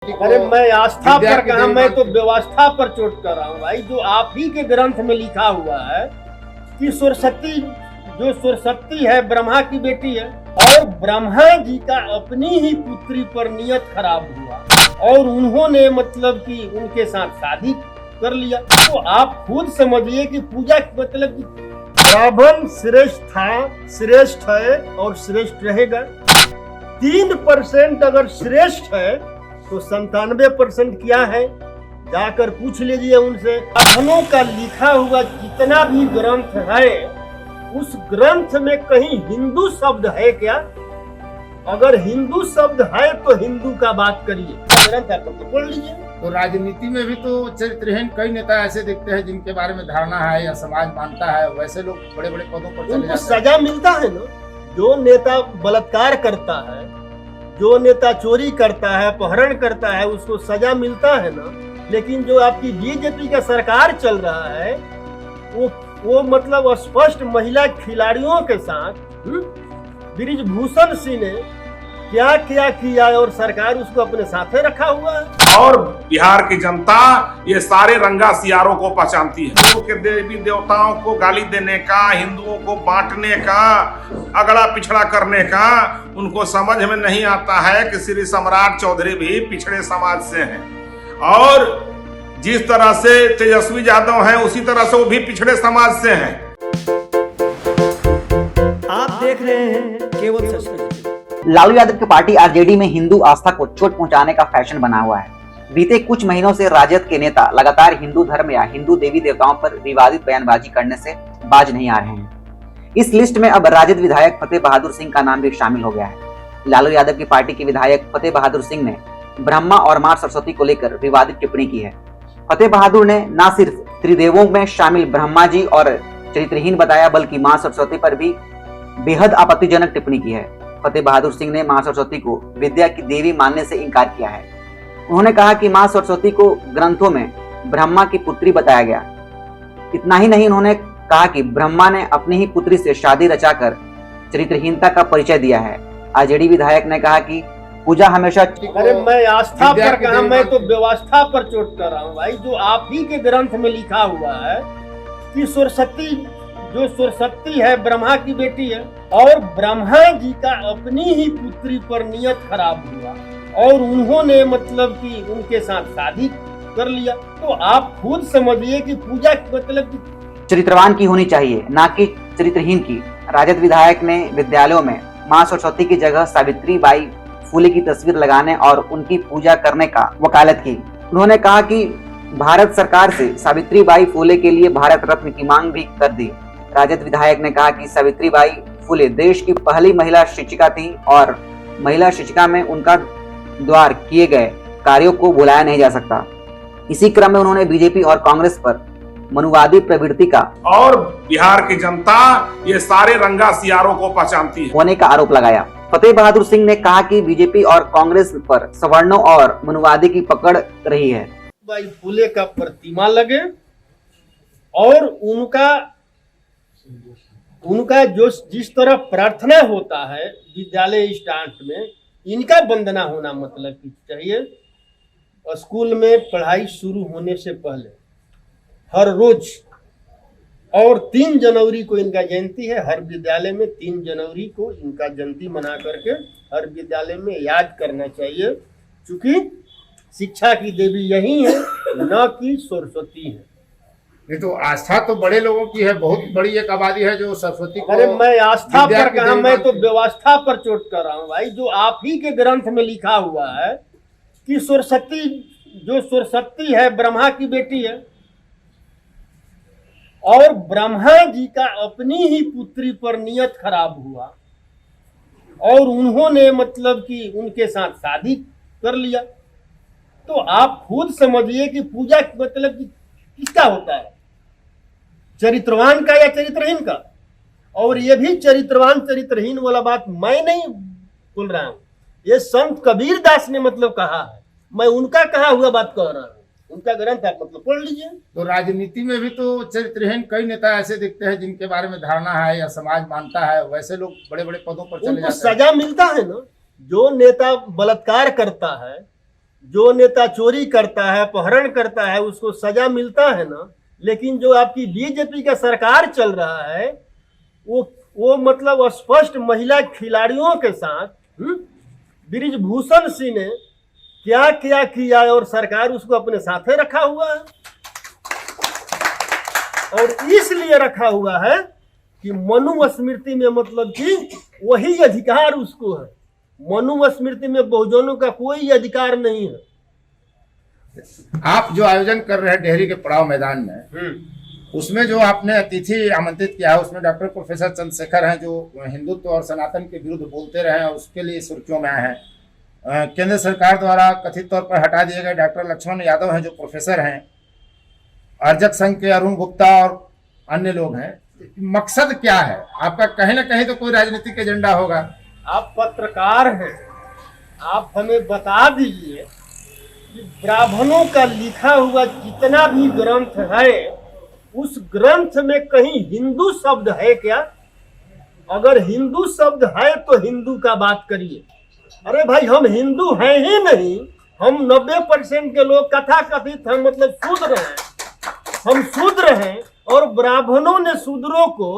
अरे मैं आस्था पर कहा, मैं तो व्यवस्था पर चोट कर रहा हूँ भाई। जो आप ही के ग्रंथ में लिखा हुआ है कि सरस्वती है ब्रह्मा की बेटी है, और ब्रह्मा जी का अपनी ही पुत्री पर नियत खराब हुआ और उन्होंने मतलब कि उनके साथ शादी कर लिया। तो आप खुद समझिए कि पूजा मतलब कि रावण श्रेष्ठ था, श्रेष्ठ है और श्रेष्ठ रहेगा। 3% अगर श्रेष्ठ है तो 97% क्या है, जाकर पूछ लीजिए उनसे। ब्राह्मणों का लिखा हुआ जितना भी ग्रंथ है, उस ग्रंथ में कहीं हिंदू शब्द है क्या? अगर हिंदू शब्द है तो हिंदू का बात करिए, ग्रंथ आप तो पढ़ लीजिए। तो राजनीति में भी तो चरित्रहीन कई नेता ऐसे दिखते हैं जिनके बारे में धारणा है या समाज मानता है, वैसे लोग बड़े बड़े पदों पर चले उनको जाते हैं। सजा मिलता है ना। जो नेता बलात्कार करता है, जो नेता चोरी करता है, अपहरण करता है, उसको सजा मिलता है ना। लेकिन जो आपकी बीजेपी का सरकार चल रहा है, वो मतलब स्पष्ट महिला खिलाड़ियों के साथ बृजभूषण सिंह ने क्या क्या किया और सरकार उसको अपने साथे रखा हुआ है। और बिहार की जनता ये सारे रंगा सियारों को पहचानती है। हिंदू के देवी देवताओं को गाली देने का, हिंदुओं को बांटने का, अगड़ा पिछड़ा करने का उनको समझ में नहीं आता है कि श्री सम्राट चौधरी भी पिछड़े समाज से हैं, और जिस तरह से तेजस्वी यादव हैं उसी तरह से वो भी पिछड़े समाज से हैं। आप देख रहे हैं केवल सच। लालू यादव की पार्टी आरजेडी में हिंदू आस्था को चोट पहुंचाने का फैशन बना हुआ है। बीते कुछ महीनों से राजद के नेता लगातार हिंदू धर्म या हिंदू देवी देवताओं पर विवादित बयानबाजी करने से बाज नहीं आ रहे हैं। इस लिस्ट में अब राजद विधायक फतेह बहादुर सिंह का नाम भी शामिल हो गया है। लालू यादव की पार्टी के विधायक फतेह बहादुर सिंह ने ब्रह्मा और मां सरस्वती को लेकर विवादित टिप्पणी की है। फतेह बहादुर ने न सिर्फ त्रिदेवों में शामिल ब्रह्मा जी और चरित्रहीन बताया, बल्कि मां सरस्वती पर भी बेहद आपत्तिजनक टिप्पणी की है। फतेह बहादुर सिंह ने मां सरस्वती को विद्या की देवी मानने से इनकार किया है। उन्होंने कहा कि मां सरस्वती को ग्रंथों में ब्रह्मा की पुत्री बताया गया। इतना ही नहीं, उन्होंने कहा कि ब्रह्मा ने अपनी ही पुत्री से शादी रचाकर चरित्रहीनता का परिचय दिया है। आरजेडी विधायक ने कहा कि पूजा हमेशा अरे मैं आस्था पर कहा, मैं तो व्यवस्था पर चोट कर रहा हूँ भाई। जो आप ही के ग्रंथ में लिखा हुआ है कि सरस्वती है ब्रह्मा की बेटी है, और ब्रह्मा जी का अपनी ही पुत्री पर नियत खराब हुआ और उन्होंने मतलब कि उनके साथ शादी कर लिया। तो आप खुद समझिए कि पूजा मतलब कि चरित्रवान की होनी चाहिए, ना कि चरित्रहीन की। राजद विधायक ने विद्यालयों में मां सरस्वती की जगह सावित्री बाई फुले की तस्वीर लगाने और उनकी पूजा करने का वकालत की। उन्होंने कहा कि भारत सरकार से सावित्री बाई फुले के लिए भारत रत्न की मांग भी कर दी। राजद विधायक ने कहा कि सावित्री बाई फुले देश की पहली महिला शिक्षिका थी और महिला शिक्षिका में उनका द्वारा किए गए कार्यों को भुलाया नहीं जा सकता। इसी क्रम में उन्होंने बीजेपी और कांग्रेस पर मनुवादी प्रवृत्ति का और बिहार की जनता ये सारे रंगा सियारों को पहचानती है होने का आरोप लगाया। फतेह बहादुर सिंह ने कहा कि बीजेपी और कांग्रेस पर सवर्णों और मनुवादी की पकड़ रही है। बाई फुले का प्रतिमा लगे और उनका जो जिस तरह प्रार्थना होता है विद्यालय स्टार्ट में, इनका वंदना होना मतलब की चाहिए। स्कूल में पढ़ाई शुरू होने से पहले हर रोज, और 3 जनवरी को इनका जयंती है। हर विद्यालय में 3 जनवरी को इनका जयंती मना करके हर विद्यालय में याद करना चाहिए, क्योंकि शिक्षा की देवी यही है, न कि सरस्वती है। नहीं तो आस्था तो बड़े लोगों की है, बहुत बड़ी एक आबादी है जो सरस्वती को। अरे मैं आस्था पर कहा, मैं तो व्यवस्था पर चोट कर रहा हूँ भाई। जो आप ही के ग्रंथ में लिखा हुआ है कि सरस्वती है ब्रह्मा की बेटी है, और ब्रह्मा जी का अपनी ही पुत्री पर नियत खराब हुआ और उन्होंने मतलब कि उनके साथ शादी कर लिया। तो आप खुद समझिए कि पूजा मतलब कि किसका होता है, चरित्रवान का या चरित्रहीन का? और ये भी चरित्रवान चरित्रहीन वाला बात मैं नहीं बोल रहा हूँ, ये संत कबीर दास ने मतलब कहा है। मैं उनका कहा हुआ बात कह रहा हूँ, उनका ग्रंथ आप मतलब पढ़ लीजिए। तो राजनीति में भी तो चरित्रहीन कई नेता ऐसे दिखते हैं जिनके बारे में धारणा है या समाज मानता है, वैसे लोग बड़े बड़े पदों पर चले उनको जाते हैं। सजा मिलता है ना। जो नेता बलात्कार करता है, जो नेता चोरी करता है, अपहरण करता है, उसको सजा मिलता है ना, लेकिन जो आपकी बीजेपी का सरकार चल रहा है वो मतलब स्पष्ट महिला खिलाड़ियों के साथ बृजभूषण सिंह ने क्या क्या किया है और सरकार उसको अपने साथे रखा हुआ है। और इसलिए रखा हुआ है कि मनुस्मृति में मतलब कि वही अधिकार उसको है। मनुस्मृति में बहुजनों का कोई अधिकार नहीं है। आप जो आयोजन कर रहे हैं डेहरी के पड़ाव मैदान में, उसमें जो आपने अतिथि आमंत्रित किया है उसमें डॉक्टर प्रोफेसर चंद्रशेखर हैं जो हिंदुत्व और सनातन के विरुद्ध बोलते रहे और उसके लिए सुर्खियों में आए हैं। केंद्र सरकार द्वारा कथित तौर पर हटा दिए गए डॉक्टर लक्ष्मण यादव हैं जो प्रोफेसर हैं। अर्जक संघ के अरुण गुप्ता और अन्य लोग हैं। मकसद क्या है आपका? कहीं ना कहीं तो कोई राजनीतिक एजेंडा होगा। आप पत्रकार हैं, आप हमें बता दीजिए कि ब्राह्मणों का लिखा हुआ जितना भी ग्रंथ है उस ग्रंथ में कहीं हिंदू शब्द है क्या? अगर हिंदू शब्द है तो हिंदू का बात करिए। अरे भाई, हम हिंदू हैं ही नहीं, हम 90% के लोग कथा कथित हम मतलब शूद्र हैं। हम शूद्र हैं और ब्राह्मणों ने शूद्रों को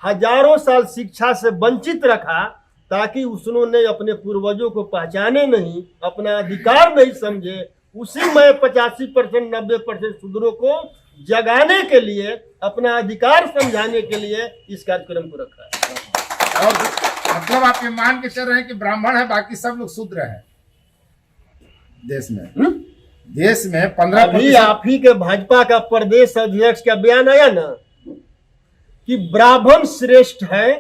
हजारों साल शिक्षा से वंचित रखा ताकि उन्होंने अपने पूर्वजों को पहचाने नहीं, अपना अधिकार नहीं समझे। उसी में 85% 90% शूद्रों को जगाने के लिए, अपना अधिकार समझाने के लिए इस कार्यक्रम को रखा है। और मतलब आप ये मान के चल रहे हैं कि ब्राह्मण है, बाकी सब लोग शूद्र हैं देश में? देश में 15% आप ही के भाजपा का प्रदेश अध्यक्ष का बयान आया ना कि ब्राह्मण श्रेष्ठ है,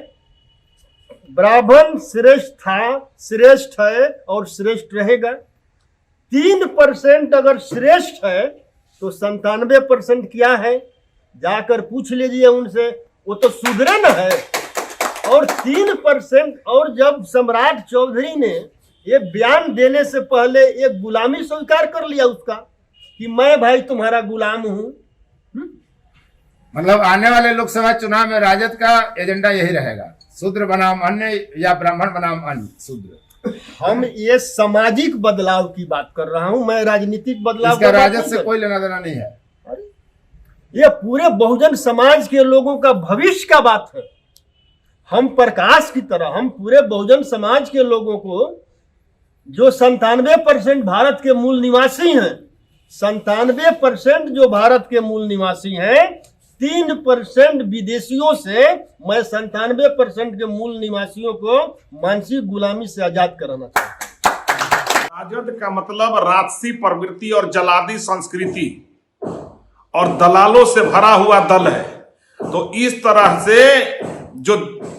ब्राह्मण श्रेष्ठ था, श्रेष्ठ है और श्रेष्ठ रहेगा। 3% अगर श्रेष्ठ है तो 97% क्या है? जाकर पूछ लीजिए उनसे, वो तो शूद्र न है। और 3% और जब सम्राट चौधरी ने ये बयान देने से पहले एक गुलामी स्वीकार कर लिया उसका कि मैं भाई तुम्हारा गुलाम हूं। मतलब आने वाले लोकसभा चुनाव में राजद का एजेंडा यही रहेगा, शूद्र बनाम अन्य या ब्राह्मण बनाम अन्य शूद्र। हम ये सामाजिक बदलाव की बात कर रहा हूं, मैं राजनीतिक बदलाव इसका राजद से कोई लेना देना नहीं है। ये पूरे बहुजन समाज के लोगों का भविष्य का बात है। हम प्रकाश की तरह हम पूरे बहुजन समाज के लोगों को, जो 97% भारत के मूल निवासी हैं, 97% जो भारत के मूल निवासी हैं, 3% विदेशियों से, मैं 97% के मूल निवासियों को मानसिक गुलामी से आजाद कराना चाहता हूं। राजद का मतलब राजसी प्रवृत्ति और जलादी संस्कृति और दलालों से भरा हुआ दल है। तो इस तरह से जो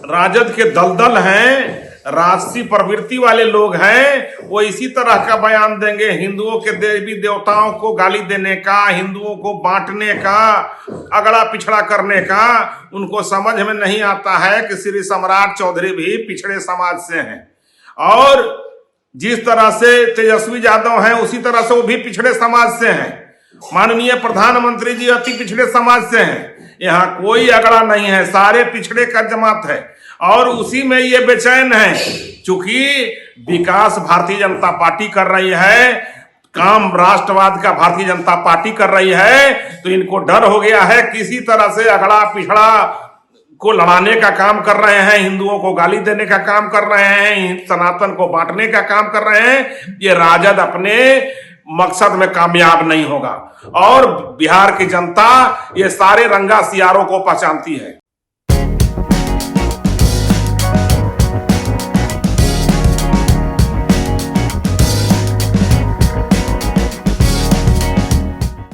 राजद के दलदल हैं, राजसी प्रवृत्ति वाले लोग हैं, वो इसी तरह का बयान देंगे। हिंदुओं के देवी देवताओं को गाली देने का, हिंदुओं को बांटने का, अगड़ा पिछड़ा करने का उनको समझ में नहीं आता है कि श्री सम्राट चौधरी भी पिछड़े समाज से हैं। और जिस तरह से तेजस्वी यादव हैं उसी तरह से वो भी पिछड़े समाज से हैं। माननीय प्रधानमंत्री जी अति पिछड़े समाज से हैं। यहाँ कोई अगड़ा नहीं है, सारे पिछड़े का जमात है। और उसी में ये बेचैन है, चूंकि विकास भारतीय जनता पार्टी कर रही है, काम राष्ट्रवाद का भारतीय जनता पार्टी कर रही है, तो इनको डर हो गया है किसी तरह से अगड़ा पिछड़ा को लड़ाने का काम कर रहे हैं, हिंदुओं को गाली देने का काम कर रहे हैं, सनातन को बांटने का काम कर रहे हैं। ये राजद अपने मकसद में कामयाब नहीं होगा। और बिहार की जनता ये सारे रंगा सियारों को पहचानती है।